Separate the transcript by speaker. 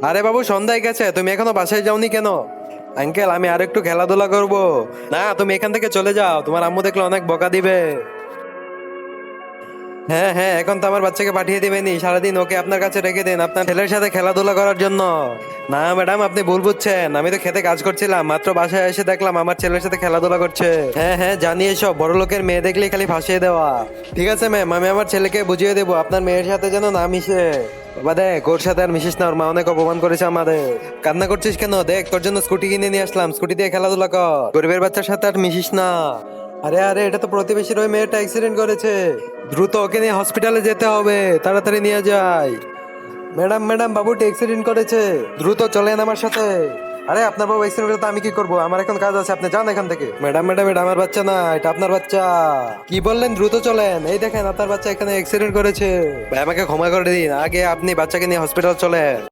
Speaker 1: আরে বাবু, সন্ধ্যায় গেছে, তুমি এখনো বাসায় যাওনি কেন? আঙ্কেল, আমি আর একটু খেলাধুলা করব। না, তুমি এখান থেকে চলে যাও, তোমার আম্মু দেখলে অনেক বকা দিবে। হ্যাঁ হ্যাঁ, এখন তো আমার বাচ্চাকে পাঠিয়ে দিবেনি, সারাদিন ওকে আপনার কাছে রেখে দিন আপনার ছেলের সাথে খেলাধুলা করার জন্য। না ম্যাডাম, আপনি ভুল বুঝছেন, আমি তো খেতে কাজ করছিলাম, মাত্র বাসায় এসে দেখলাম আমার ছেলের সাথে খেলাধুলা করছে। হ্যাঁ হ্যাঁ জানি, এসব বড় লোকের মেয়ে দেখলেই খালি ফাঁসিয়ে দেওয়া। ঠিক আছে ম্যাম, আমি আমার ছেলেকে বুঝিয়ে দেবো আপনার মেয়ের সাথে যেন না মিশে। বাবা দেখ, ওর সাথে আর মিশিস না, ওর মা অনেক অপমান করেছে আমাদের। কান্না করছিস কেন? দেখ, তোর জন্য স্কুটি কিনে নিয়ে আসলাম, স্কুটি দিয়ে খেলাধুলা কর, গরিবের বাচ্চার সাথে আর মিশিস না। আরে আরে, এটা তো প্রতিবেশীর ওই মেয়েটা অ্যাক্সিডেন্ট করেছে, দ্রুত ওকে নিয়ে হসপিটালে যেতে হবে, তাড়াতাড়ি নিয়ে যাই। ম্যাডাম ম্যাডাম, বাবুটি অ্যাক্সিডেন্ট করেছে, দ্রুত চলেন আমার সাথে। আরে আপনার বাবু অ্যাক্সিডেন্ট করে তো আমি কি করবো, আমার এখন কাজ আছে, আপনি যান এখান থেকে। ম্যাডাম ম্যাডাম, এটা আমার বাচ্চা না, এটা আপনার বাচ্চা। কি বললেন? দ্রুত চলেন, এই দেখেন আপনার বাচ্চা এখানে অ্যাক্সিডেন্ট করেছে। ভাই আমাকে ক্ষমা করে দিন, আগে আপনি বাচ্চাকে নিয়ে হসপিটাল চলেন।